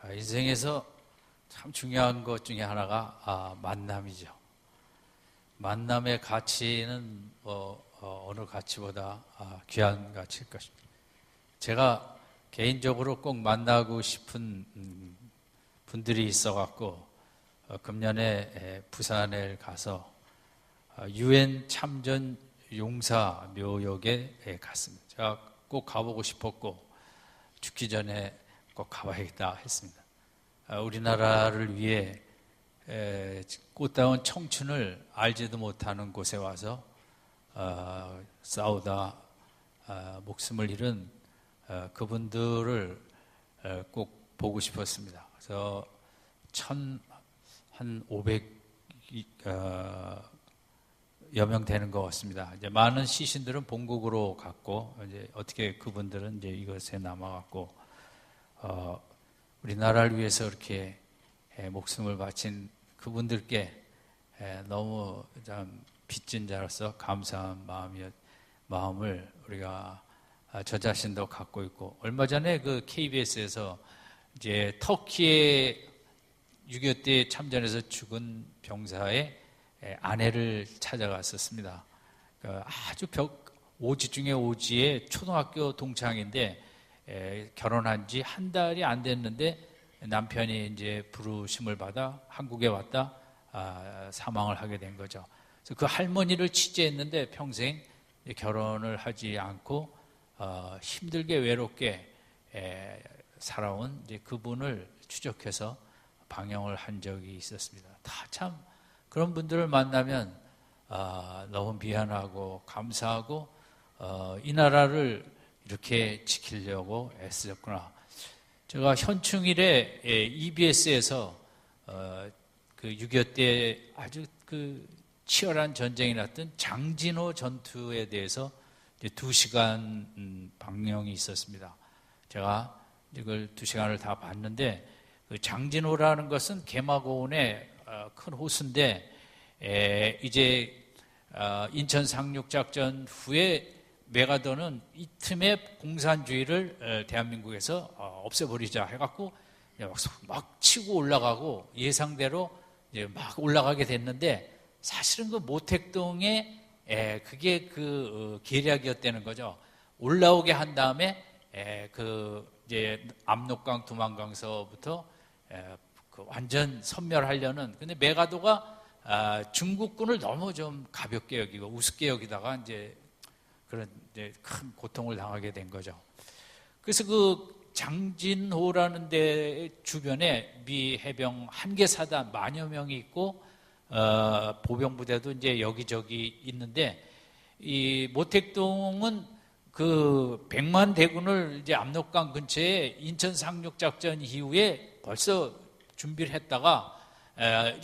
인생에서 참 중요한 것 중에 하나가 만남이죠. 만남의 가치는 어느 가치보다 귀한 가치일 것입니다. 제가 개인적으로 꼭 만나고 싶은 분들이 있어갖고 금년에 부산에 가서 UN 참전 용사 묘역에 갔습니다. 제가 꼭 가보고 싶었고 죽기 전에 꼭 가봐야겠다 했습니다. 우리나라를 위해 꽃다운 청춘을 알지도 못하는 곳에 와서 싸우다 목숨을 잃은 그분들을 꼭 보고 싶었습니다. 그래서 한 500여 명 되는 것 같습니다. 이제 많은 시신들은 본국으로 갔고, 이제 어떻게 그분들은 이제 이것에 남아갔고, 우리나라를 위해서 이렇게 목숨을 바친 그분들께 너무 참 빚진 자로서 감사한 마음을 우리가 저 자신도 갖고 있고, 얼마 전에 그 KBS에서 이제 터키의 6.25 때 참전해서 죽은 병사의 아내를 찾아갔었습니다. 아주 오지 중에 오지의 초등학교 동창인데 결혼한 지 한 달이 안 됐는데 남편이 이제 부르심을 받아 한국에 왔다 사망을 하게 된 거죠. 그래서 그 할머니를 취재했는데 평생 결혼을 하지 않고 힘들게 외롭게 살아온 이제 그분을 추적해서 방영을 한 적이 있었습니다. 다 참 그런 분들을 만나면 너무 미안하고 감사하고 이 나라를 이렇게 지키려고 애쓰셨구나. 제가 현충일에 EBS에서 그 6.25 때 아주 그 치열한 전쟁이 났던 장진호 전투에 대해서 이제 2시간 방영이 있었습니다. 제가 이걸 2시간을 다 봤는데, 그 장진호라는 것은 개마고원의 큰 호수인데, 이제 인천 상륙작전 후에 메가더는 이 틈에 공산주의를 대한민국에서 없애버리자 해갖고 막 치고 올라가고 예상대로 이제 막 올라가게 됐는데, 사실은 그 모택동에 그게 그 계략이었다는 거죠. 올라오게 한 다음에 그 이제 압록강 두만강서부터 그 완전 섬멸하려는, 근데 메가도가 중국군을 너무 좀 가볍게 여기고 우습게 여기다가 이제 그런 이제 큰 고통을 당하게 된 거죠. 그래서 그 장진호라는 데 주변에 미 해병 한계사단 만여 명이 있고 보병부대도 이제 여기저기 있는데, 이 모택동은 그 100만 대군을 이제 압록강 근처에 인천 상륙작전 이후에 벌써 준비를 했다가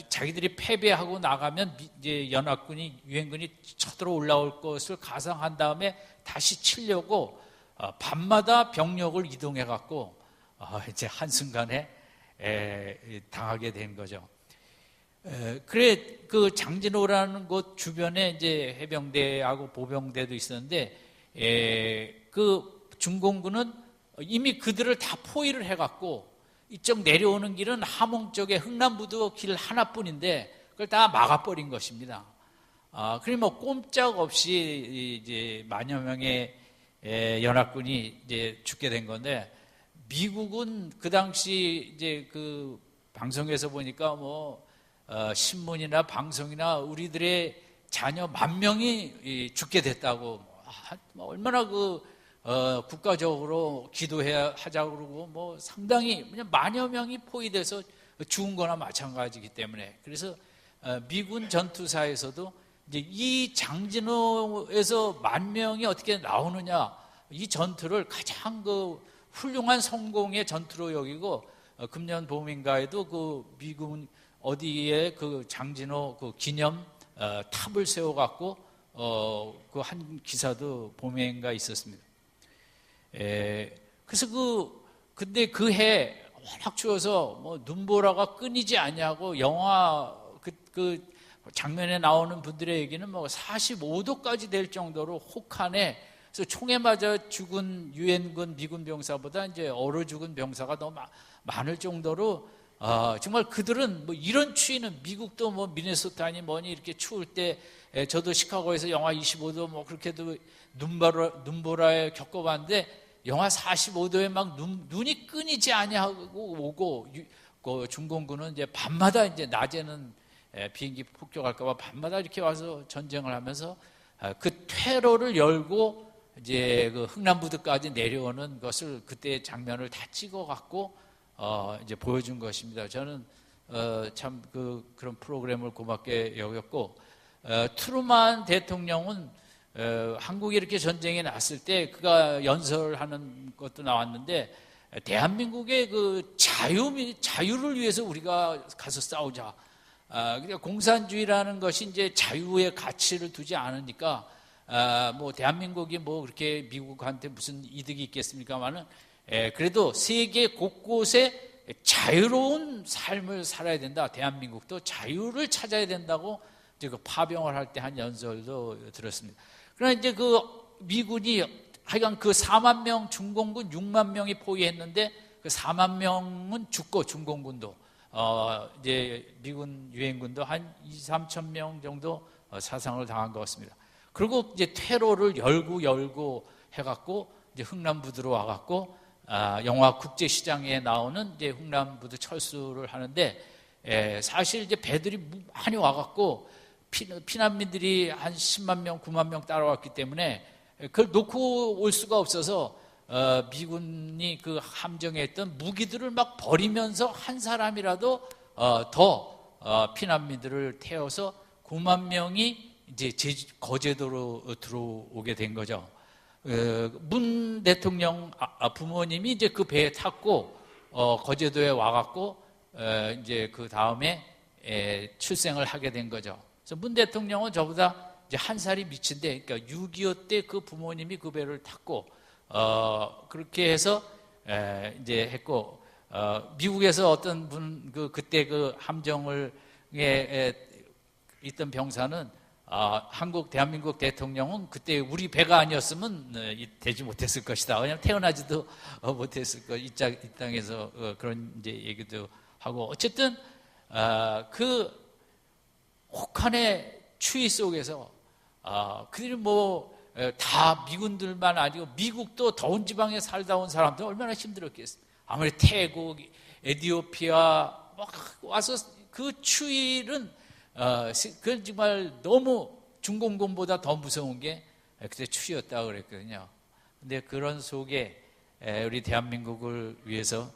자기들이 패배하고 나가면 이제 연합군이 유엔군이 쳐들어 올라올 것을 가상한 다음에 다시 치려고 밤마다 병력을 이동해 갖고 이제 한순간에 당하게 된 거죠. 그래 그 장진호라는 곳 주변에 이제 해병대하고 보병대도 있었는데, 그 중공군은 이미 그들을 다 포위를 해갖고 이쪽 내려오는 길은 함흥 쪽에 흥남부두 길 하나뿐인데 그걸 다 막아버린 것입니다. 그러니 뭐 꼼짝없이 이제 만여 명의 연합군이 이제 죽게 된 건데, 미국은 그 당시 이제 그 방송에서 보니까 뭐 신문이나 방송이나 우리들의 자녀 10,000명이 죽게 됐다고, 얼마나 그 국가적으로 기도해야 하자고 그러고 뭐 상당히 그냥 만여 명이 포위돼서 죽은 거나 마찬가지이기 때문에, 그래서 미군 전투사에서도 이제 이 장진호에서 10,000명이 어떻게 나오느냐, 이 전투를 가장 그 훌륭한 성공의 전투로 여기고, 금년 봄인가에도 그 미군 어디에 그 장진호 그 기념 탑을 세워갖고 그 한 기사도 봄에인가 있었습니다. 그래서 근데 그 해 워낙 추워서 뭐 눈보라가 끊이지 않냐고, 영화 그 장면에 나오는 분들의 얘기는 뭐 45도까지 될 정도로 혹한에 그래서 총에 맞아 죽은 유엔군 미군 병사보다 이제 얼어 죽은 병사가 더 많을 정도로 정말 그들은 뭐 이런 추위는 미국도 뭐 미네소타니 뭐니 이렇게 추울 때 저도 시카고에서 영하 25도 뭐 그렇게도 눈보라에 겪어봤는데 영하 45도에 막 눈이 끊이지 아니하고 오고 그 중공군은 이제 밤마다 이제 낮에는 비행기 폭격할까봐 밤마다 이렇게 와서 전쟁을 하면서 그 퇴로를 열고 이제 그 흥남부두까지 내려오는 것을 그때 장면을 다 찍어갖고 이제 보여준 것입니다. 저는 참 그런 프로그램을 고맙게 여겼고 트루만 대통령은 한국이 이렇게 전쟁이 났을 때 그가 연설하는 것도 나왔는데 대한민국의 그 자유를 위해서 우리가 가서 싸우자. 그러니까 공산주의라는 것이 이제 자유의 가치를 두지 않으니까 뭐 대한민국이 뭐 그렇게 미국한테 무슨 이득이 있겠습니까만은 그래도 세계 곳곳에 자유로운 삶을 살아야 된다. 대한민국도 자유를 찾아야 된다고 이제 그 파병을 할 때 한 연설도 들었습니다. 그러나 이제 그 미군이 하여간 그 4만 명 중공군 6만 명이 포위했는데 그 4만 명은 죽고 중공군도 이제 미군 유엔군도 한 2, 3천 명 정도 사상을 당한 것 같습니다. 그리고 이제 퇴로를 열고 해갖고 이제 흥남부두로 와갖고 영화 국제시장에 나오는 이제 흥남부두 철수를 하는데 사실 이제 배들이 많이 와갖고 피난민들이 한 10만 명, 9만 명 따라왔기 때문에 그걸 놓고 올 수가 없어서 미군이 그 함정에 있던 무기들을 막 버리면서 한 사람이라도 더 피난민들을 태워서 9만 명이 이제 거제도로 들어오게 된 거죠. 문 대통령 부모님이 이제 그 배에 탔고 거제도에 와갖고 이제 그 다음에 출생을 하게 된 거죠. 그래서 문 대통령은 저보다 이제 한 살이 미친데, 그러니까 6.25 때 그 부모님이 그 배를 탔고 그렇게 해서 이제 했고 미국에서 어떤 분 그때 그 함정을 있던 병사는 대한민국 대통령은 그때 우리 배가 아니었으면 되지 못했을 것이다. 왜냐하면 태어나지도 못했을 것. 이 땅에서 그런 이제 얘기도 하고 어쨌든 그 혹한의 추위 속에서 그들이 뭐 다 미군들만 아니고 미국도 더운 지방에 살다 온 사람들 얼마나 힘들었겠어요. 아무리 태국, 에티오피아 막 와서 그 추위는 그건 정말 너무 중공군보다 더 무서운 게 그때 추위였다고 그랬거든요. 근데 그런 속에 우리 대한민국을 위해서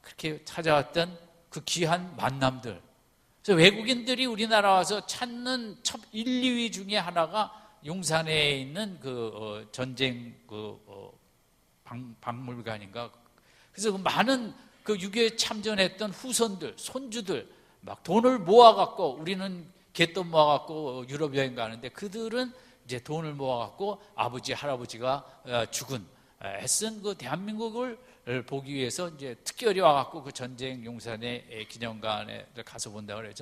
그렇게 찾아왔던 그 귀한 만남들. 그래서 외국인들이 우리나라 와서 찾는 첫 1, 2위 중에 하나가 용산에 있는 그 전쟁 박물관인가. 그래서 그 많은 그 6.25에 참전했던 후손들, 손주들 막 돈을 모아갖고 우리는 갯돈 모아갖고 유럽 여행 가는데 그들은 이제 돈을 모아갖고 아버지, 할아버지가 죽은 애쓴 그 대한민국을 보기 위해서 이제 특별히 와갖고 그 전쟁 용산의 기념관에 가서 본다고 그래요.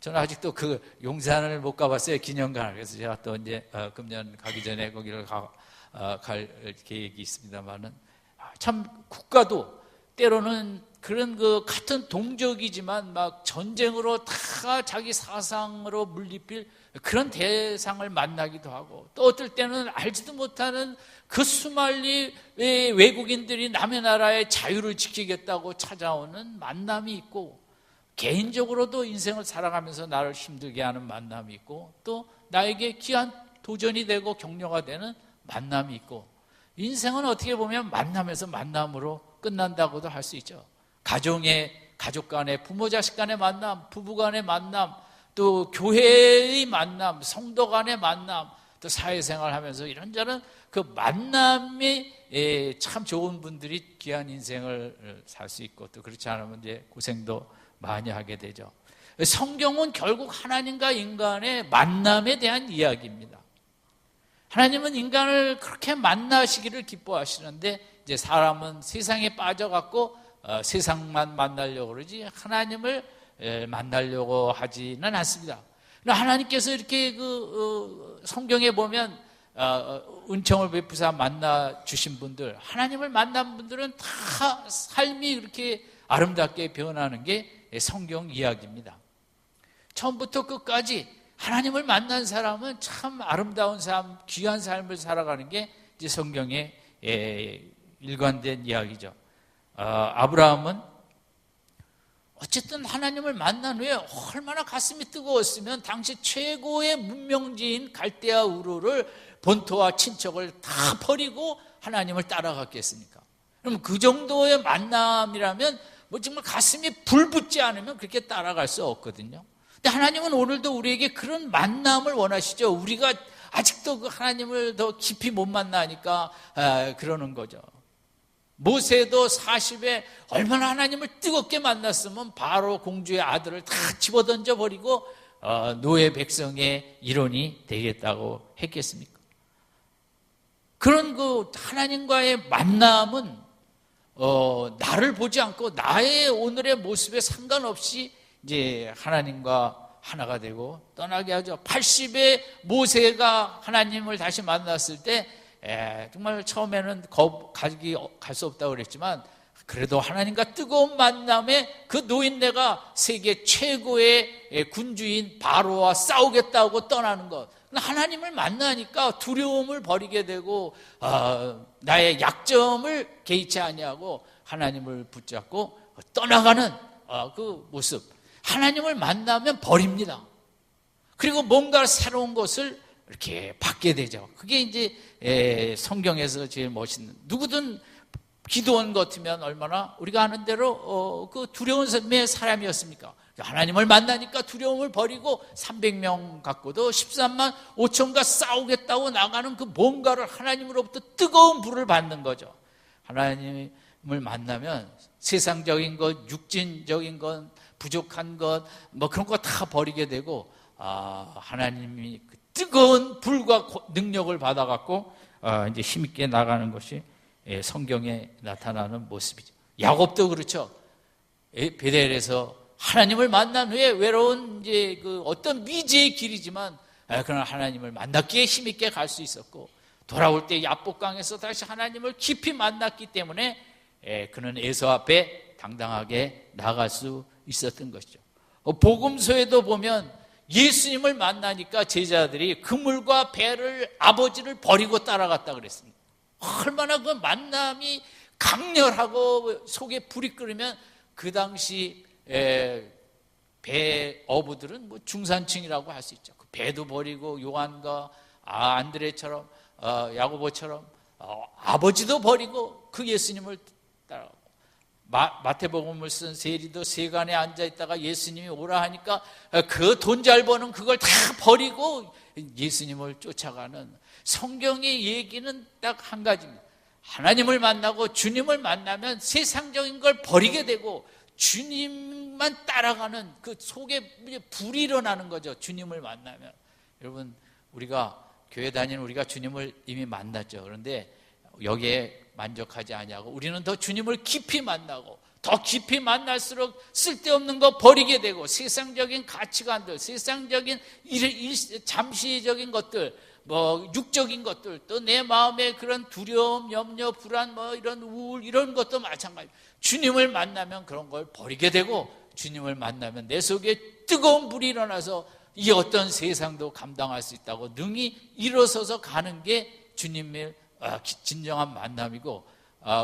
저는 아직도 그 용산을 못 가봤어요, 기념관을. 그래서 제가 또 이제 금년 가기 전에 거기를 갈 계획이 있습니다만은 참 국가도 때로는 그런 그 같은 동족이지만 막 전쟁으로 다 자기 사상으로 물리필 그런 대상을 만나기도 하고 또 어떨 때는 알지도 못하는 그 수많은 외국인들이 남의 나라의 자유를 지키겠다고 찾아오는 만남이 있고 개인적으로도 인생을 살아가면서 나를 힘들게 하는 만남이 있고 또 나에게 귀한 도전이 되고 격려가 되는 만남이 있고 인생은 어떻게 보면 만남에서 만남으로 끝난다고도 할 수 있죠. 가족 간의 부모 자식 간의 만남, 부부 간의 만남, 또 교회의 만남, 성도 간의 만남, 또 사회생활 하면서 이런저런 그 만남이 참 좋은 분들이 귀한 인생을 살 수 있고 또 그렇지 않으면 이제 고생도 많이 하게 되죠. 성경은 결국 하나님과 인간의 만남에 대한 이야기입니다. 하나님은 인간을 그렇게 만나시기를 기뻐하시는데 이제 사람은 세상에 빠져갖고 세상만 만나려고 그러지 하나님을 만나려고 하지는 않습니다. 하나님께서 이렇게 성경에 보면 은총을 베푸사 만나 주신 분들, 하나님을 만난 분들은 다 삶이 그렇게 아름답게 변하는 게 성경 이야기입니다. 처음부터 끝까지 하나님을 만난 사람은 참 아름다운 삶, 귀한 삶을 살아가는 게 이제 성경의 일관된 이야기죠. 아브라함은 어쨌든 하나님을 만난 후에 얼마나 가슴이 뜨거웠으면 당시 최고의 문명지인 갈대아 우르를 본토와 친척을 다 버리고 하나님을 따라갔겠습니까? 그럼 그 정도의 만남이라면 뭐 정말 가슴이 불붙지 않으면 그렇게 따라갈 수 없거든요. 근데 하나님은 오늘도 우리에게 그런 만남을 원하시죠. 우리가 아직도 그 하나님을 더 깊이 못 만나니까 그러는 거죠. 모세도 40에 얼마나 하나님을 뜨겁게 만났으면 바로 공주의 아들을 다 집어던져 버리고 노예 백성의 일원이 되겠다고 했겠습니까? 그런 그 하나님과의 만남은 나를 보지 않고 나의 오늘의 모습에 상관없이 이제 하나님과 하나가 되고 떠나게 하죠. 80에 모세가 하나님을 다시 만났을 때 정말 처음에는 갈 수 없다고 그랬지만 그래도 하나님과 뜨거운 만남에 그 노인네가 세계 최고의 군주인 바로와 싸우겠다고 떠나는 것. 하나님을 만나니까 두려움을 버리게 되고 나의 약점을 개의치 아니하고 하나님을 붙잡고 떠나가는 그 모습. 하나님을 만나면 버립니다. 그리고 뭔가 새로운 것을 이렇게 받게 되죠. 그게 이제 성경에서 제일 멋있는, 누구든 기도원 같으면 얼마나 우리가 아는 대로 그 두려운 삶의 사람이었습니까? 하나님을 만나니까 두려움을 버리고 300명 갖고도 13만 5천과 싸우겠다고 나가는 그 뭔가를 하나님으로부터 뜨거운 불을 받는 거죠. 하나님을 만나면 세상적인 것, 육신적인 것, 부족한 것, 뭐 그런 거 다 버리게 되고 하나님이 그 뜨거운 불과 능력을 받아갖고 이제 힘있게 나가는 것이 성경에 나타나는 모습이죠. 야곱도 그렇죠. 베델에서 하나님을 만난 후에 외로운 이제 그 어떤 미지의 길이지만 그러나 하나님을 만났기에 힘있게 갈 수 있었고, 돌아올 때 야복강에서 다시 하나님을 깊이 만났기 때문에 그는 에서 앞에 당당하게 나갈 수 있었던 것이죠. 복음서에도 보면 예수님을 만나니까 제자들이 그물과 배를 아버지를 버리고 따라갔다 그랬습니다. 얼마나 그 만남이 강렬하고 속에 불이 끓으면 그 당시 배 어부들은 뭐 중산층이라고 할 수 있죠. 그 배도 버리고 요한과 안드레처럼 야고보처럼 아버지도 버리고 그 예수님을 따라가고, 마태복음을 쓴 세리도 세간에 앉아 있다가 예수님이 오라 하니까 그 돈 잘 버는 그걸 다 버리고 예수님을 쫓아가는, 성경의 얘기는 딱 한 가지입니다. 하나님을 만나고 주님을 만나면 세상적인 걸 버리게 되고 주님만 따라가는 그 속에 불이 일어나는 거죠. 주님을 만나면. 여러분, 우리가 교회 다니는 우리가 주님을 이미 만났죠. 그런데 여기에 만족하지 아니하고 우리는 더 주님을 깊이 만나고 더 깊이 만날수록 쓸데없는 거 버리게 되고 세상적인 가치관들, 세상적인 잠시적인 것들, 뭐 육적인 것들, 또 내 마음에 그런 두려움, 염려, 불안, 뭐 이런 우울, 이런 것도 마찬가지. 주님을 만나면 그런 걸 버리게 되고 주님을 만나면 내 속에 뜨거운 불이 일어나서 이 어떤 세상도 감당할 수 있다고 능히 일어서서 가는 게 주님의 진정한 만남이고,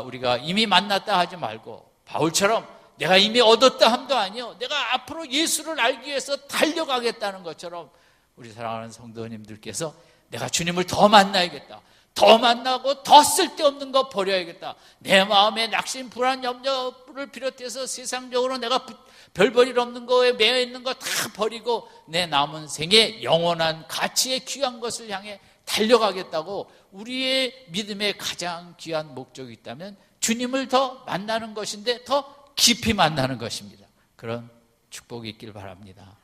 우리가 이미 만났다 하지 말고 바울처럼 내가 이미 얻었다 함도 아니요, 내가 앞으로 예수를 알기 위해서 달려가겠다는 것처럼 우리 사랑하는 성도님들께서 내가 주님을 더 만나야겠다, 더 만나고 더 쓸데없는 거 버려야겠다, 내 마음에 낙심, 불안, 염려를 비롯해서 세상적으로 내가 별볼일 없는 거에 매여 있는 거 다 버리고 내 남은 생에 영원한 가치의 귀한 것을 향해 달려가겠다고, 우리의 믿음의 가장 귀한 목적이 있다면 주님을 더 만나는 것인데 더 깊이 만나는 것입니다. 그런 축복이 있길 바랍니다.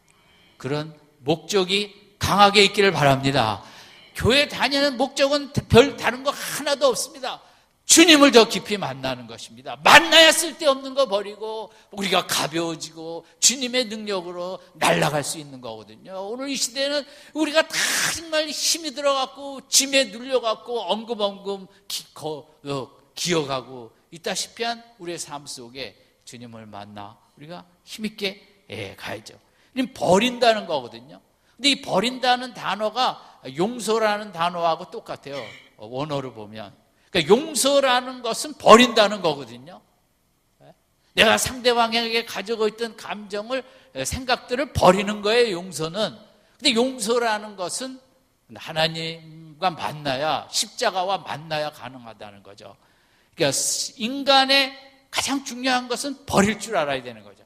그런 목적이 강하게 있기를 바랍니다. 교회 다니는 목적은 별 다른 거 하나도 없습니다. 주님을 더 깊이 만나는 것입니다. 만나야 쓸데없는 거 버리고 우리가 가벼워지고 주님의 능력으로 날아갈 수 있는 거거든요. 오늘 이 시대는 우리가 다 정말 힘이 들어갖고 짐에 눌려갖고 엉금엉금 기어가고 있다시피 한 우리의 삶 속에 주님을 만나 우리가 힘있게 가야죠. 버린다는 거거든요. 근데 이 버린다는 단어가 용서라는 단어하고 똑같아요. 원어를 보면. 그러니까 용서라는 것은 버린다는 거거든요. 내가 상대방에게 가지고 있던 감정을, 생각들을 버리는 거예요, 용서는. 근데 용서라는 것은 하나님과 만나야, 십자가와 만나야 가능하다는 거죠. 그러니까 인간의 가장 중요한 것은 버릴 줄 알아야 되는 거죠.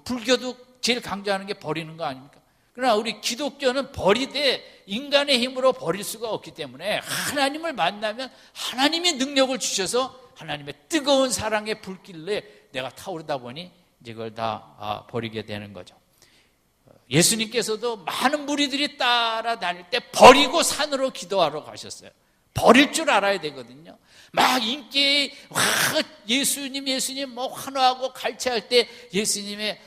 불교도 제일 강조하는 게 버리는 거 아닙니까? 그러나 우리 기독교는 버리되 인간의 힘으로 버릴 수가 없기 때문에 하나님을 만나면 하나님이 능력을 주셔서 하나님의 뜨거운 사랑의 불길에 내가 타오르다 보니 이제 그걸 다 버리게 되는 거죠. 예수님께서도 많은 무리들이 따라다닐 때 버리고 산으로 기도하러 가셨어요. 버릴 줄 알아야 되거든요. 막 인기 예수님 환호하고 갈채할 때 예수님의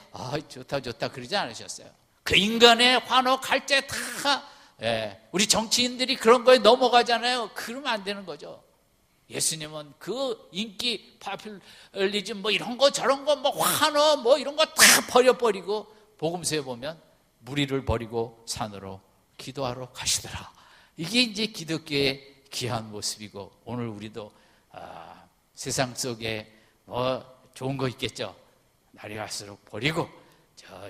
좋다 그러지 않으셨어요. 그 인간의 환호 갈채 다 우리 정치인들이 그런 거에 넘어가잖아요. 그러면 안 되는 거죠. 예수님은 그 인기 파퓰리즘 이런 거 저런 거 환호 이런 거 다 버려버리고 복음서에 보면 무리를 버리고 산으로 기도하러 가시더라. 이게 이제 기독교의 귀한 모습이고 오늘 우리도 세상 속에 좋은 거 있겠죠. 날이 갈수록 버리고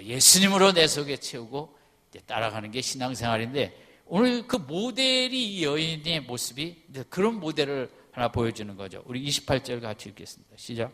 예수님으로 내 속에 채우고 이제 따라가는 게 신앙생활인데 오늘 그 모델이 이 여인의 모습이 이제 그런 모델을 하나 보여주는 거죠. 우리 28절 같이 읽겠습니다. 시작.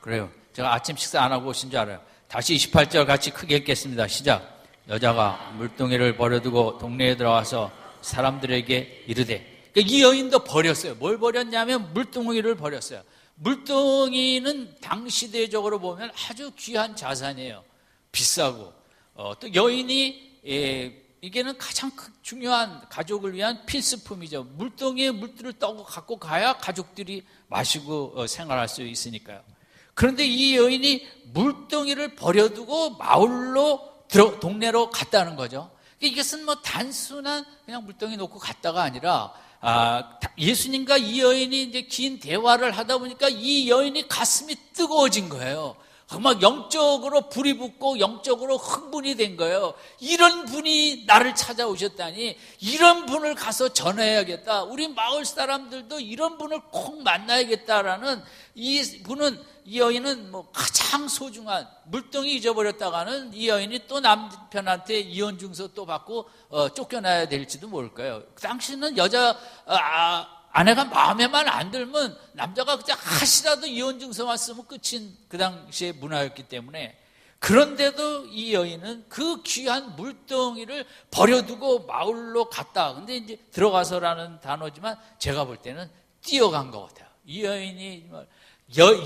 그래요. 제가 아침 식사 안 하고 오신 줄 알아요. 다시 28절 같이 크게 읽겠습니다. 시작. 여자가 물동이를 버려두고 동네에 들어와서 사람들에게 이르되, 그러니까 이 여인도 버렸어요. 뭘 버렸냐면 물동이를 버렸어요. 물동이는 당시대적으로 보면 아주 귀한 자산이에요. 비싸고 또 여인이 이게는 가장 중요한 가족을 위한 필수품이죠. 물동이에 물들을 떠고 갖고 가야 가족들이 마시고 생활할 수 있으니까요. 그런데 이 여인이 물동이를 버려두고 마을로 동네로 갔다는 거죠. 이것은 단순한 그냥 물동이 놓고 갔다가 아니라 예수님과 이 여인이 이제 긴 대화를 하다 보니까 이 여인이 가슴이 뜨거워진 거예요. 막 영적으로 불이 붙고 영적으로 흥분이 된 거예요. 이런 분이 나를 찾아오셨다니 이런 분을 가서 전해야겠다. 우리 마을 사람들도 이런 분을 꼭 만나야겠다라는 이 여인은 가장 소중한 물동이 잊어버렸다가는 이 여인이 또 남편한테 이혼 증서 또 받고 쫓겨나야 될지도 모를까요. 당시는 여자 아내가 마음에만 안 들면 남자가 그냥 하시라도 이혼 증서만 쓰면 끝인 그 당시의 문화였기 때문에 그런데도 이 여인은 그 귀한 물동이를 버려두고 마을로 갔다. 근데 이제 들어가서라는 단어지만 제가 볼 때는 뛰어간 것 같아요. 이 여인이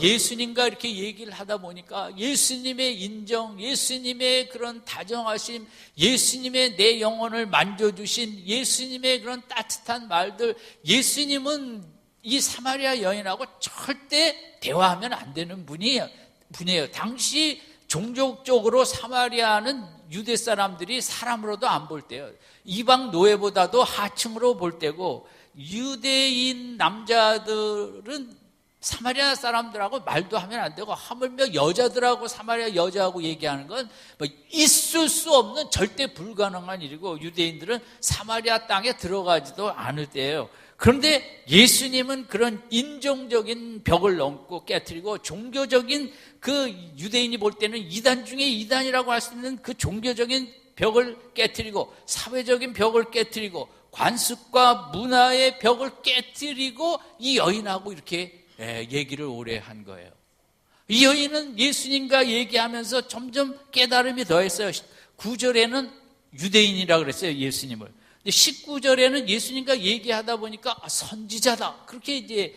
예수님과 이렇게 얘기를 하다 보니까 예수님의 인정, 예수님의 그런 다정하심, 예수님의 내 영혼을 만져주신 예수님의 그런 따뜻한 말들, 예수님은 이 사마리아 여인하고 절대 대화하면 안 되는 분이에요. 당시 종족적으로 사마리아는 유대 사람들이 사람으로도 안 볼 때요. 이방 노예보다도 하층으로 볼 때고 유대인 남자들은 사마리아 사람들하고 말도 하면 안 되고 하물며 여자들하고 사마리아 여자하고 얘기하는 건 있을 수 없는 절대 불가능한 일이고 유대인들은 사마리아 땅에 들어가지도 않을 때예요. 그런데 예수님은 그런 인종적인 벽을 넘고 깨트리고 종교적인 그 유대인이 볼 때는 이단 중에 이단이라고 할 수 있는 그 종교적인 벽을 깨트리고 사회적인 벽을 깨트리고 관습과 문화의 벽을 깨트리고 이 여인하고 이렇게 얘기를 오래 한 거예요. 이 여인은 예수님과 얘기하면서 점점 깨달음이 더했어요. 9절에는 유대인이라고 그랬어요, 예수님을. 19절에는 예수님과 얘기하다 보니까 선지자다. 그렇게 이제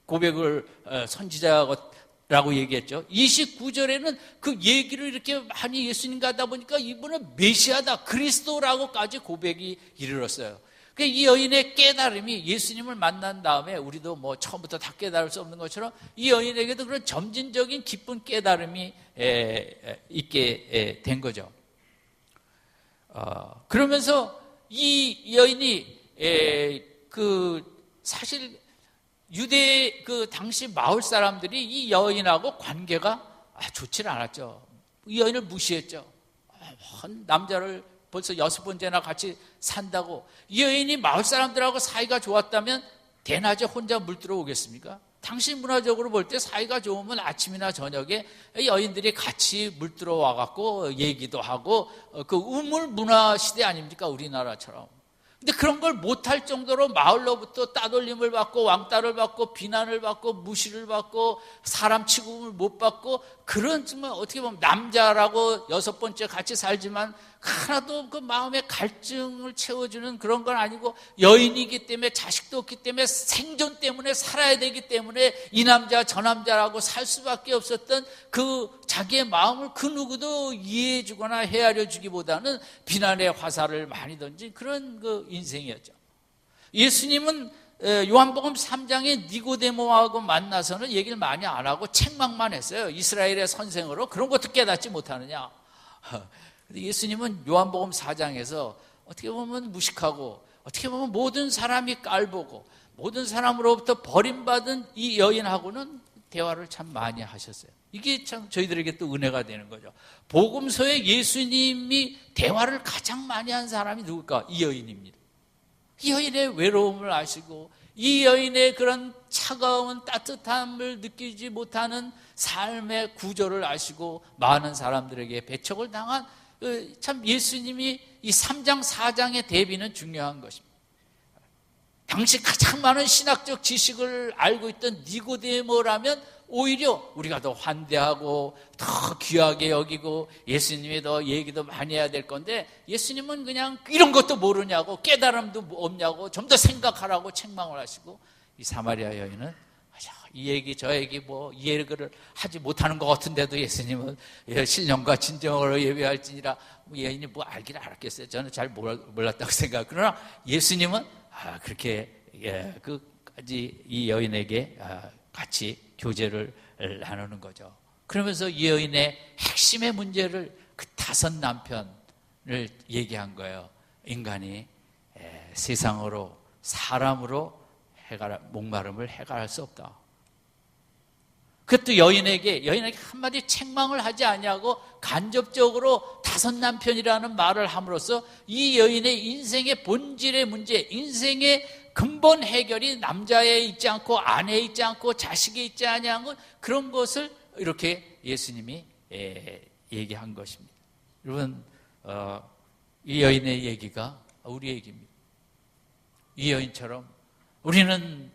고백을 선지자가 라고 얘기했죠. 29절에는 그 얘기를 이렇게 많이 예수님과 하다 보니까 이분은 메시아다, 그리스도라고까지 고백이 이르렀어요. 이 여인의 깨달음이 예수님을 만난 다음에 우리도 뭐 처음부터 다 깨달을 수 없는 것처럼 이 여인에게도 그런 점진적인 기쁜 깨달음이 있게 된 거죠. 그러면서 이 여인이 사실 유대 당시 마을 사람들이 이 여인하고 관계가 좋지 않았죠. 이 여인을 무시했죠. 남자를 벌써 6번째나 같이 산다고. 이 여인이 마을 사람들하고 사이가 좋았다면 대낮에 혼자 물들어 오겠습니까? 당시 문화적으로 볼 때 사이가 좋으면 아침이나 저녁에 여인들이 같이 물들어 와갖고 얘기도 하고, 그 우물 문화 시대 아닙니까? 우리나라처럼. 근데 그런 걸 못할 정도로 마을로부터 따돌림을 받고 왕따를 받고 비난을 받고 무시를 받고 사람 취급을 못 받고, 그런 정말 어떻게 보면 남자라고 6번째 같이 살지만 하나도 그 마음의 갈증을 채워주는 그런 건 아니고, 여인이기 때문에 자식도 없기 때문에 생존 때문에 살아야 되기 때문에 이 남자 저 남자라고 살 수밖에 없었던 그 자기의 마음을 그 누구도 이해해 주거나 헤아려 주기보다는 비난의 화살을 많이 던진 그런 그 인생이었죠. 예수님은 요한복음 3장에 니고데모하고 만나서는 얘기를 많이 안 하고 책망만 했어요. 이스라엘의 선생으로 그런 것도 깨닫지 못하느냐. 예수님은 요한복음 4장에서 어떻게 보면 무식하고 어떻게 보면 모든 사람이 깔보고 모든 사람으로부터 버림받은 이 여인하고는 대화를 참 많이 하셨어요. 이게 참 저희들에게 또 은혜가 되는 거죠. 복음서에 예수님이 대화를 가장 많이 한 사람이 누굴까? 이 여인입니다. 이 여인의 외로움을 아시고 이 여인의 그런 차가운 따뜻함을 느끼지 못하는 삶의 구조를 아시고 많은 사람들에게 배척을 당한, 참 예수님이 이 3장 4장의 대비는 중요한 것입니다. 당시 가장 많은 신학적 지식을 알고 있던 니고데모라면 오히려 우리가 더 환대하고 더 귀하게 여기고 예수님이 더 얘기도 많이 해야 될 건데, 예수님은 그냥 이런 것도 모르냐고 깨달음도 없냐고 좀 더 생각하라고 책망을 하시고, 이 사마리아 여인은 이 얘기 저 얘기 뭐 이해를 하지 못하는 것 같은데도 예수님은 신령과 진정으로 예배할지니라, 여인이 뭐 알기를 알았겠어요. 저는 잘 몰랐다고 생각. 그러나 예수님은 그렇게 그까지 이 여인에게 같이 교제를 나누는 거죠. 그러면서 이 여인의 핵심의 문제를 그 5 남편을 얘기한 거예요. 인간이 세상으로 사람으로 목마름을 해결할 수 없다. 그것도 여인에게 한마디 책망을 하지 아니하고 간접적으로 5 남편이라는 말을 함으로써 이 여인의 인생의 본질의 문제, 인생의 근본 해결이 남자에 있지 않고 아내에 있지 않고 자식에 있지 아니한 그런 것을 이렇게 예수님이 얘기한 것입니다. 여러분, 이 여인의 얘기가 우리 얘기입니다. 이 여인처럼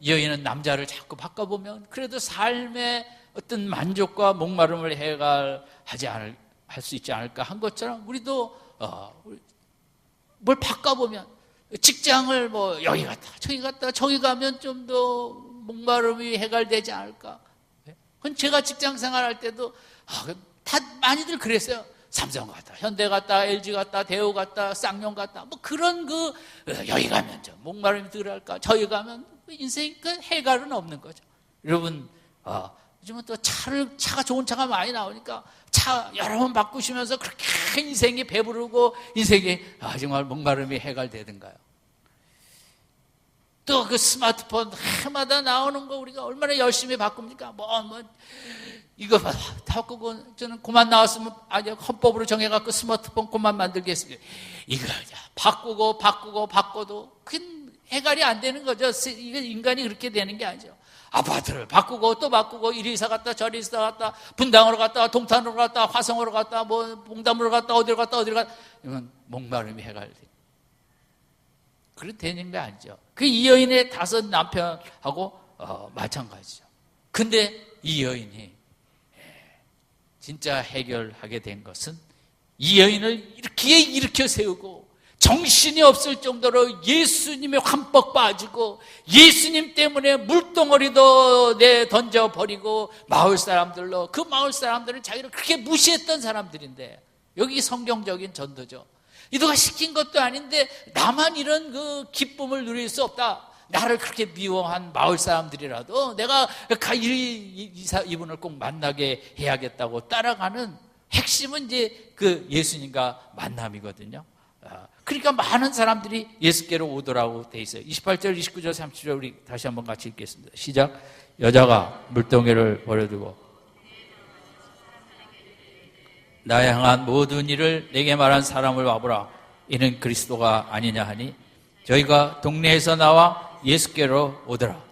이 여인은 남자를 자꾸 바꿔보면 그래도 삶의 어떤 만족과 목마름을 해결하지 할 수 있지 않을까 한 것처럼, 우리도 뭘 바꿔보면 직장을 뭐 여기 갔다 저기 갔다 저기 가면 좀 더 목마름이 해결되지 않을까. 그건 제가 직장 생활할 때도 다 많이들 그랬어요. 삼성 갔다 현대 갔다 LG 갔다 대우 갔다 쌍용 갔다 뭐 그런 여기 가면 좀 목마름이 덜할까, 저기 가면 인생 해결은 없는 거죠. 여러분, 요즘은 또 차가 좋은 차가 많이 나오니까 차 여러 번 바꾸시면서 그렇게 인생이 배부르고 인생이 정말 목마름이 해결되든가요. 또 그 스마트폰 해마다 나오는 거 우리가 얼마나 열심히 바꿉니까? 이거 바꾸고 저는 그만 나왔으면 헌법으로 정해갖고 스마트폰 그만 만들겠습니다. 이거 바꿔도 큰 해결이 안 되는 거죠. 이거 인간이 그렇게 되는 게 아니죠. 아파트를 바꾸고 또 바꾸고 이리 이사 갔다 저리 이사 갔다 분당으로 갔다 동탄으로 갔다 화성으로 갔다 봉담으로 갔다 어디로 갔다 이건 목마름이 해결돼. 그렇게 되는 게 아니죠. 이 여인의 5 남편하고 마찬가지죠. 근데 이 여인이 진짜 해결하게 된 것은 이 여인을 이렇게 일으켜 세우고 정신이 없을 정도로 예수님의 환뻑 빠지고 예수님 때문에 물 물덩어리도 내 던져버리고 마을 사람들로, 그 마을 사람들은 자기를 그렇게 무시했던 사람들인데, 여기 성경적인 전도죠. 이 누가 시킨 것도 아닌데 나만 이런 그 기쁨을 누릴 수 없다. 나를 그렇게 미워한 마을 사람들이라도 내가 이분을 꼭 만나게 해야겠다고 따라가는 핵심은 이제 그 예수님과 만남이거든요. 그러니까 많은 사람들이 예수께로 오더라고 돼 있어요. 28절, 29절, 30절 우리 다시 한번 같이 읽겠습니다. 시작. 여자가 물동이를 버려두고 나에 향한 모든 일을 내게 말한 사람을 와보라. 이는 그리스도가 아니냐 하니 저희가 동네에서 나와 예수께로 오더라.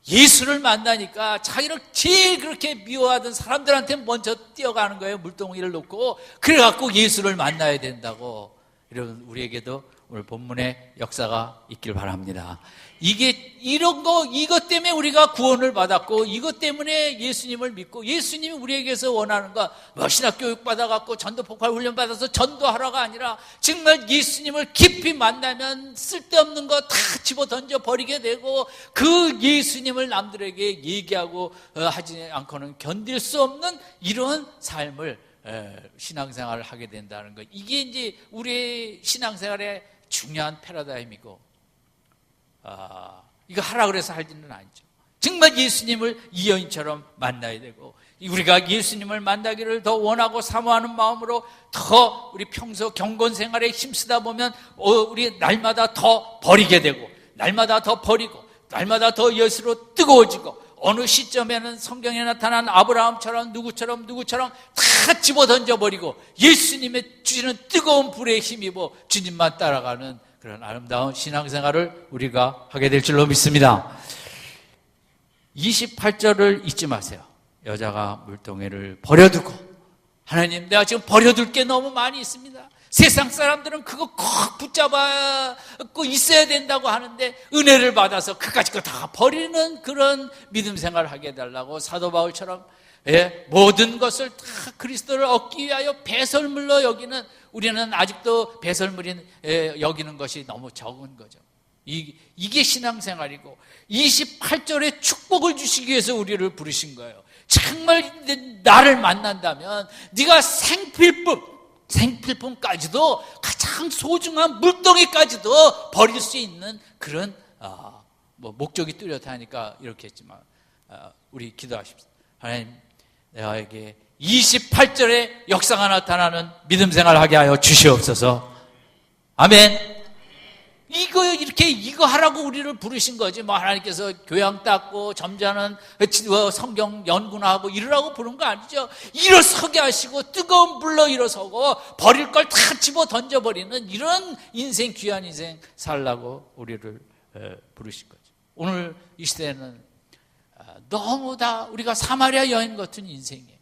예수를 만나니까 자기를 제일 그렇게 미워하던 사람들한테 먼저 뛰어가는 거예요. 물동이를 놓고. 그래갖고 예수를 만나야 된다고. 여러분, 우리에게도 오늘 본문의 역사가 있길 바랍니다. 이게 이런 거, 이것 때문에 우리가 구원을 받았고, 이것 때문에 예수님을 믿고, 예수님이 우리에게서 원하는 거, 신학 교육 받아갖고 전도 폭발 훈련 받아서 전도하라가 아니라 정말 예수님을 깊이 만나면 쓸데없는 거 다 집어 던져 버리게 되고, 그 예수님을 남들에게 얘기하고 하지 않고는 견딜 수 없는 이런 삶을 신앙생활을 하게 된다는 거. 이게 이제 우리의 신앙생활의 중요한 패러다임이고, 이거 하라 그래서 할 일은 아니죠. 정말 예수님을 이 여인처럼 만나야 되고, 우리가 예수님을 만나기를 더 원하고 사모하는 마음으로 더 우리 평소 경건 생활에 힘쓰다 보면 우리 날마다 더 버리게 되고, 날마다 더 버리고, 날마다 더 예수로 뜨거워지고, 어느 시점에는 성경에 나타난 아브라함처럼 누구처럼 다 집어 던져버리고 예수님의 주시는 뜨거운 불에 힘입어 주님만 따라가는 그런 아름다운 신앙생활을 우리가 하게 될 줄로 믿습니다. 28절을 잊지 마세요. 여자가 물동이를 버려두고, 하나님, 내가 지금 버려둘 게 너무 많이 있습니다. 세상 사람들은 그거 꼭 붙잡고 있어야 된다고 하는데 은혜를 받아서 그까짓 거 다 버리는 그런 믿음 생활을 하게 해달라고 사도 바울처럼 모든 것을 다 그리스도를 얻기 위하여 배설물로 여기는, 우리는 아직도 배설물인 여기는 것이 너무 적은 거죠. 이게 신앙생활이고 28절에 축복을 주시기 위해서 우리를 부르신 거예요. 정말 나를 만난다면 네가 생필품까지도, 가장 소중한 물동이까지도 버릴 수 있는 그런 목적이 뚜렷하니까 이렇게 했지만 우리 기도하십시오. 하나님, 내가에게 28절에 역사가 나타나는 믿음 생활을 하게 하여 주시옵소서. 아멘. 이거 하라고 우리를 부르신 거지. 하나님께서 교양 닦고 점잖은 성경 연구나 하고 이러라고 부른 거 아니죠. 일어서게 하시고 뜨거운 불로 일어서고 버릴 걸 다 집어 던져버리는 이런 인생, 귀한 인생 살라고 우리를 부르신 거죠. 오늘 이 시대는 너무 다 우리가 사마리아 여인 같은 인생이에요.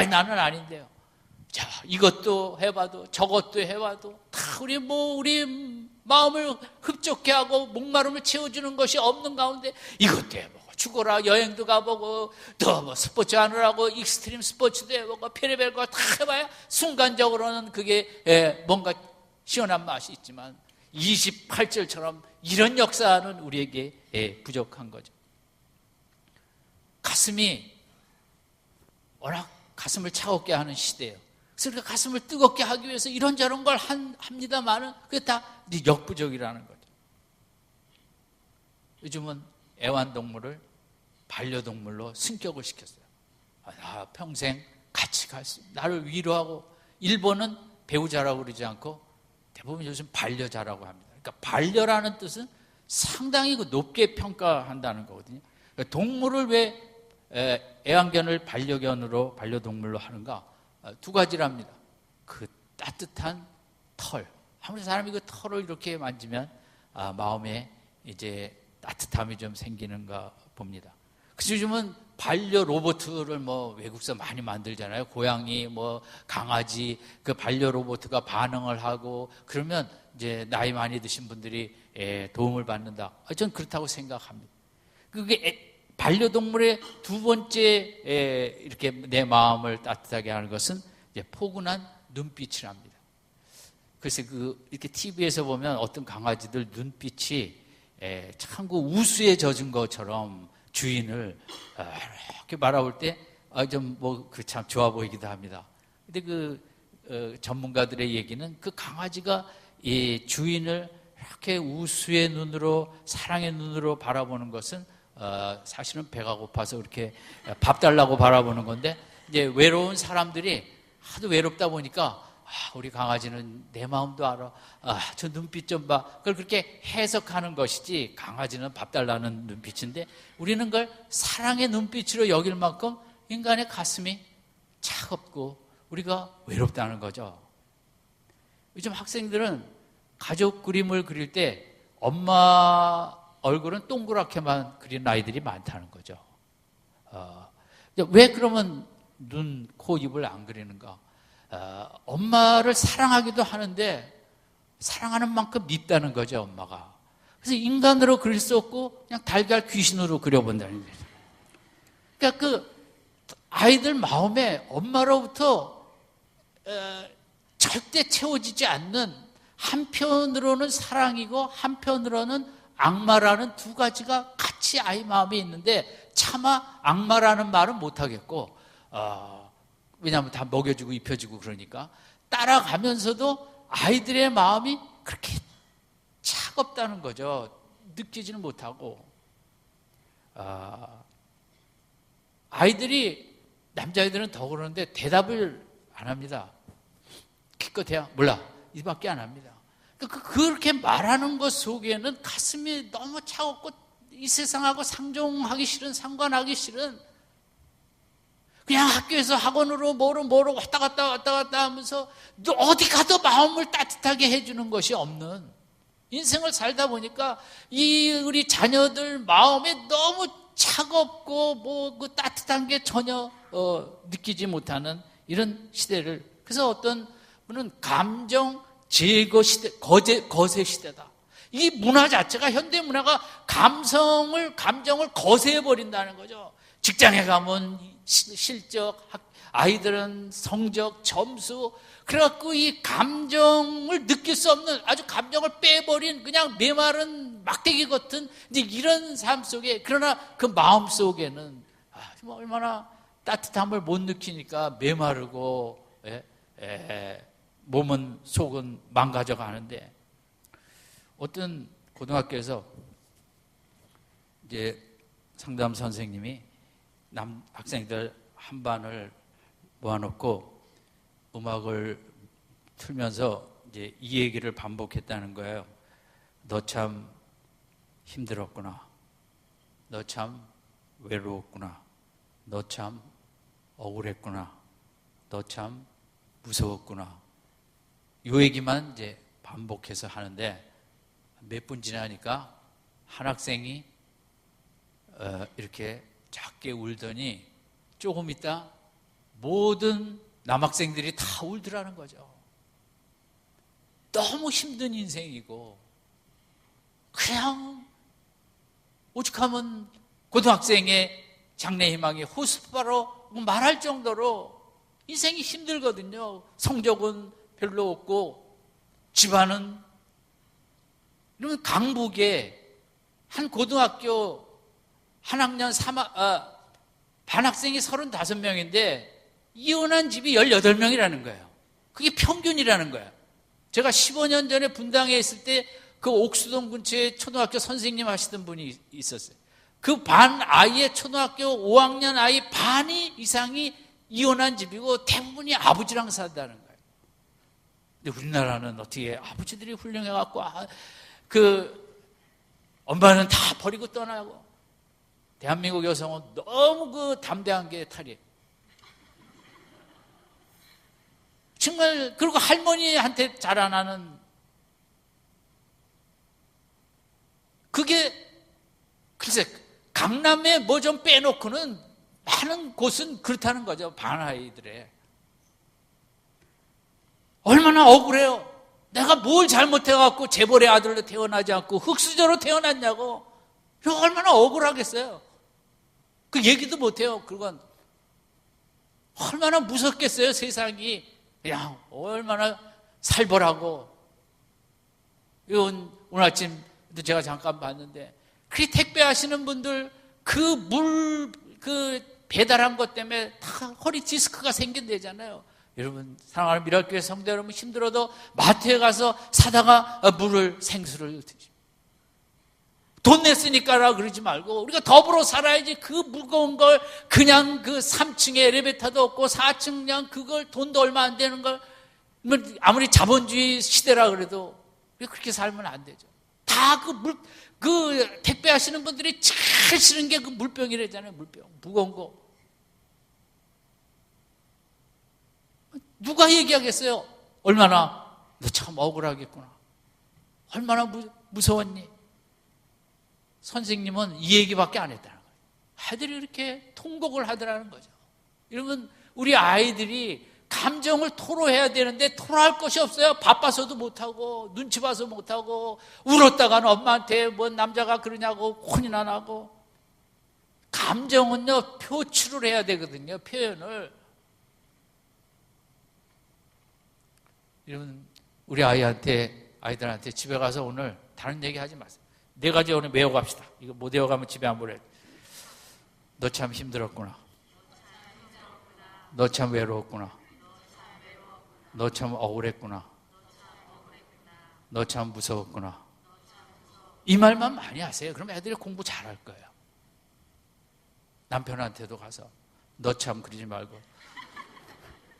나는 아닌데요. 자, 이것도 해봐도 저것도 해봐도 다 우리 마음을 흡족해 하고 목마름을 채워주는 것이 없는 가운데 이것도 해보고 죽어라 여행도 가보고 또 스포츠 하느라고 익스트림 스포츠도 해보고 별의별 거 다 해봐야 순간적으로는 그게 뭔가 시원한 맛이 있지만 28절처럼 이런 역사는 우리에게 부족한 거죠. 가슴이 워낙 가슴을 차갑게 하는 시대예요. 그래서 우리가 가슴을 뜨겁게 하기 위해서 이런저런 걸 합니다만은 그게 다 역부족이라는 거죠. 요즘은 애완동물을 반려동물로 승격을 시켰어요. 평생 같이 갈 수, 나를 위로하고, 일본은 배우자라고 그러지 않고 대부분 요즘 반려자라고 합니다. 그러니까 반려라는 뜻은 상당히 높게 평가한다는 거거든요. 그러니까 동물을 왜 애완견을 반려동물로 하는가? 두 가지랍니다. 그 따뜻한 털. 아무리 사람이 그 털을 이렇게 만지면 마음에 이제 따뜻함이 좀 생기는가 봅니다. 그래서 요즘은 반려 로봇을 외국에서 많이 만들잖아요. 고양이, 강아지, 그 반려 로봇가 반응을 하고 그러면 이제 나이 많이 드신 분들이 도움을 받는다. 저는 그렇다고 생각합니다. 그게 반려동물의 두 번째 이렇게 내 마음을 따뜻하게 하는 것은 이제 포근한 눈빛이랍니다. 그래서 이렇게 TV에서 보면 어떤 강아지들 눈빛이 참그 우수에 젖은 것처럼 주인을 이렇게 바라볼 때 좀 뭐 그 참 좋아 보이기도 합니다. 근데 전문가들의 얘기는 그 강아지가 이 주인을 이렇게 우수의 눈으로 사랑의 눈으로 바라보는 것은 사실은 배가 고파서 그렇게 밥 달라고 바라보는 건데, 이제 외로운 사람들이 하도 외롭다 보니까 우리 강아지는 내 마음도 알아. 저 눈빛 좀 봐. 그걸 그렇게 해석하는 것이지, 강아지는 밥 달라는 눈빛인데 우리는 그걸 사랑의 눈빛으로 여길 만큼 인간의 가슴이 차갑고 우리가 외롭다는 거죠. 요즘 학생들은 가족 그림을 그릴 때 엄마 얼굴은 동그랗게만 그리는 아이들이 많다는 거죠. 왜 그러면 눈, 코, 입을 안 그리는가? 엄마를 사랑하기도 하는데 사랑하는 만큼 밉다는 거죠, 엄마가. 그래서 인간으로 그릴 수 없고 그냥 달걀 귀신으로 그려본다는 거죠. 그러니까 아이들 마음에 엄마로부터 절대 채워지지 않는, 한편으로는 사랑이고 한편으로는 악마라는 두 가지가 같이 아이 마음에 있는데, 차마 악마라는 말은 못하겠고, 왜냐하면 다 먹여주고 입혀주고 그러니까 따라가면서도 아이들의 마음이 그렇게 차갑다는 거죠. 느끼지는 못하고. 아이들이, 남자애들은 더 그러는데 대답을 안 합니다. 기껏해야 몰라 이밖에 안 합니다. 그렇게 말하는 것 속에는 가슴이 너무 차갑고 이 세상하고 상종하기 싫은, 상관하기 싫은, 그냥 학교에서 학원으로 뭐로 왔다 갔다 하면서 어디 가도 마음을 따뜻하게 해주는 것이 없는 인생을 살다 보니까 우리 자녀들 마음에 너무 차갑고 그 따뜻한 게 전혀 느끼지 못하는 이런 시대를, 그래서 어떤 분은 감정 제거 시대, 거세 시대다. 이 문화 자체가, 현대 문화가 감정을 거세해버린다는 거죠. 직장에 가면 실적, 아이들은 성적, 점수, 그래갖고 이 감정을 느낄 수 없는, 아주 감정을 빼버린 그냥 메마른 막대기 같은 이제 이런 삶 속에, 그러나 그 마음 속에는 얼마나 따뜻함을 못 느끼니까 메마르고 몸은, 속은 망가져 가는데, 어떤 고등학교에서 이제 상담 선생님이 학생들 한 반을 모아놓고 음악을 틀면서 이제 이 얘기를 반복했다는 거예요. 너 참 힘들었구나. 너 참 외로웠구나. 너 참 억울했구나. 너 참 무서웠구나. 이 얘기만 이제 반복해서 하는데, 몇 분 지나니까 한 학생이 이렇게 작게 울더니 조금 있다 모든 남학생들이 다 울더라는 거죠. 너무 힘든 인생이고, 그냥 오죽하면 고등학생의 장래희망이 호스파로 말할 정도로 인생이 힘들거든요. 성적은 별로 없고 집안은, 이러면 강북에 한 고등학교 한 학년 반 학생이 35명인데 이혼한 집이 18명이라는 거예요. 그게 평균이라는 거예요. 제가 15년 전에 분당에 있을 때 그 옥수동 근처에 초등학교 선생님 하시던 분이 있었어요. 그 반 아이의 초등학교 5학년 아이 반이 이상이 이혼한 집이고 대부분이 아버지랑 산다는 거예요. 근데 우리나라는 어떻게 아버지들이 훌륭해갖고 엄마는 다 버리고 떠나고, 대한민국 여성은 너무 담대한 게 탈이에요. 정말. 그리고 할머니한테 자라나는, 그게 글쎄 강남에 뭐 좀 빼놓고는 많은 곳은 그렇다는 거죠. 반아이들의. 얼마나 억울해요. 내가 뭘 잘못해갖고 재벌의 아들로 태어나지 않고 흙수저로 태어났냐고. 얼마나 억울하겠어요. 그 얘기도 못해요. 그건 얼마나 무섭겠어요. 세상이 그냥 얼마나 살벌하고. 오늘 아침 제가 잠깐 봤는데, 그 택배 하시는 분들 그 배달한 것 때문에 다 허리 디스크가 생긴대잖아요. 여러분, 사랑하는 미랄교회 성도 여러분, 힘들어도 마트에 가서 사다가 생수를 드십시오. 돈 냈으니까라 그러지 말고 우리가 더불어 살아야지. 그 무거운 걸 그냥 그 3층에 엘리베이터도 없고 4층 그냥 그걸 돈도 얼마 안 되는 걸 아무리 자본주의 시대라 그래도 그렇게 살면 안 되죠. 다 그 택배 하시는 분들이 제일 싫은 게 그 물병이래잖아요. 물병. 무거운 거. 누가 얘기하겠어요? 얼마나 너 참 억울하겠구나. 얼마나 무서웠니? 선생님은 이 얘기밖에 안 했다는 거예요. 아이들이 이렇게 통곡을 하더라는 거죠. 여러분, 우리 아이들이 감정을 토로해야 되는데 토로할 것이 없어요. 바빠서도 못하고 눈치 봐서 못하고 울었다가는 엄마한테 뭐 남자가 그러냐고 혼이나 나고. 감정은요 표출을 해야 되거든요. 표현을. 여러분, 우리 아이들한테 집에 가서 오늘 다른 얘기 하지 마세요. 4가지 오늘 외워갑시다. 이거 못 외워가면 집에 안 보내. 너 참 힘들었구나. 너 참 외로웠구나. 너 참 억울했구나. 너 참 무서웠구나. 이 말만 많이 하세요. 그럼 애들이 공부 잘할 거예요. 남편한테도 가서 너 참 그러지 말고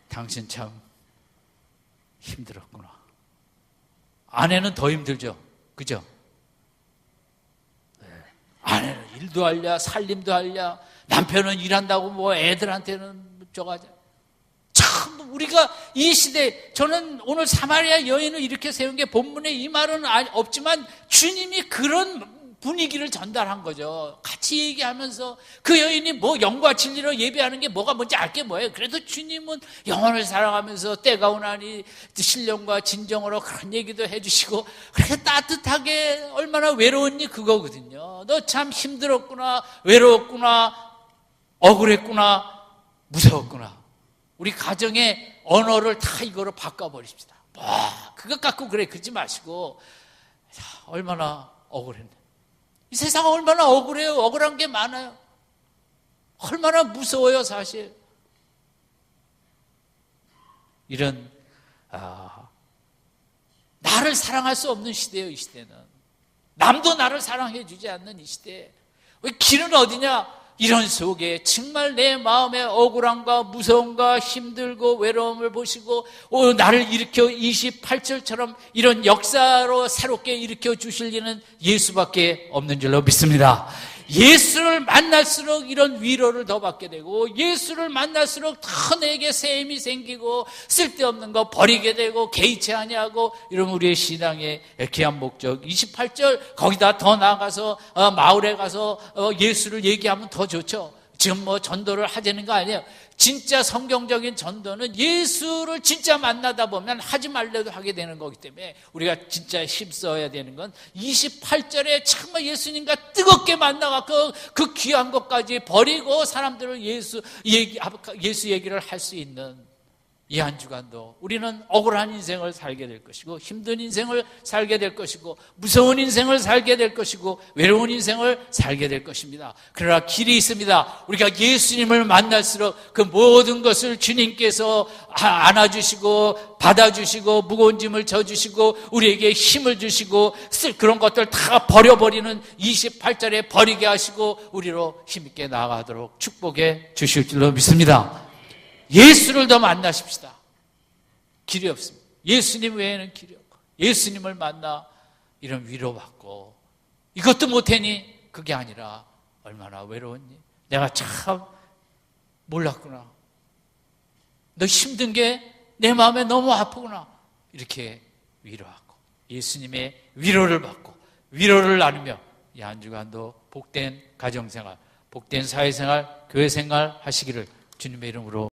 당신 참 힘들었구나. 아내는 더 힘들죠. 그죠? 네. 아내는 일도 하랴 살림도 하랴 남편은 일한다고 뭐 애들한테는 저가자. 참 우리가 이 시대, 저는 오늘 사마리아 여인을 이렇게 세운 게 본문에 이 말은 없지만 주님이 그런 분위기를 전달한 거죠. 같이 얘기하면서 그 여인이 뭐 영과 진리로 예배하는 게 뭐가 뭔지 알 게 뭐예요. 그래도 주님은 영혼을 사랑하면서 때가 오나니 신령과 진정으로 그런 얘기도 해주시고 그렇게 따뜻하게 얼마나 외로웠니 그거거든요. 너 참 힘들었구나, 외로웠구나, 억울했구나, 무서웠구나. 우리 가정의 언어를 다 이거로 바꿔버립시다. 뭐 그것 갖고 그러지 마시고 얼마나 억울했네. 이 세상 얼마나 억울해요. 억울한 게 많아요. 얼마나 무서워요 사실. 이런 나를 사랑할 수 없는 시대예요. 이 시대는. 남도 나를 사랑해 주지 않는 이 시대에 길은 어디냐? 이런 속에 정말 내 마음의 억울함과 무서움과 힘들고 외로움을 보시고 나를 일으켜 28절처럼 이런 역사로 새롭게 일으켜 주실 리는 예수밖에 없는 줄로 믿습니다. 예수를 만날수록 이런 위로를 더 받게 되고 예수를 만날수록 더 내게 새 힘이 생기고 쓸데없는 거 버리게 되고 개의치 아니하고 이런 우리의 신앙의 귀한 목적. 28절 거기다 더 나아가서 마을에 가서 예수를 얘기하면 더 좋죠. 지금 뭐 전도를 하자는 거 아니에요. 진짜 성경적인 전도는 예수를 진짜 만나다 보면 하지 말래도 하게 되는 거기 때문에 우리가 진짜 힘써야 되는 건 28절에 정말 예수님과 뜨겁게 만나갖고 그 귀한 것까지 버리고 사람들을 예수 얘기를 할 수 있는 이 한 주간도 우리는 억울한 인생을 살게 될 것이고 힘든 인생을 살게 될 것이고 무서운 인생을 살게 될 것이고 외로운 인생을 살게 될 것입니다. 그러나 길이 있습니다. 우리가 예수님을 만날수록 그 모든 것을 주님께서 안아주시고 받아주시고 무거운 짐을 져주시고 우리에게 힘을 주시고 그런 것들 다 버려버리는 28절에 버리게 하시고 우리로 힘있게 나아가도록 축복해 주실 줄로 믿습니다. 예수를 더 만나십시다. 길이 없습니다. 예수님 외에는 길이 없고 예수님을 만나 이런 위로받고 이것도 못하니 그게 아니라 얼마나 외로웠니? 내가 참 몰랐구나. 너 힘든 게 내 마음에 너무 아프구나. 이렇게 위로하고 예수님의 위로를 받고 위로를 나누며 이 한 주간도 복된 가정생활, 복된 사회생활, 교회생활 하시기를 주님의 이름으로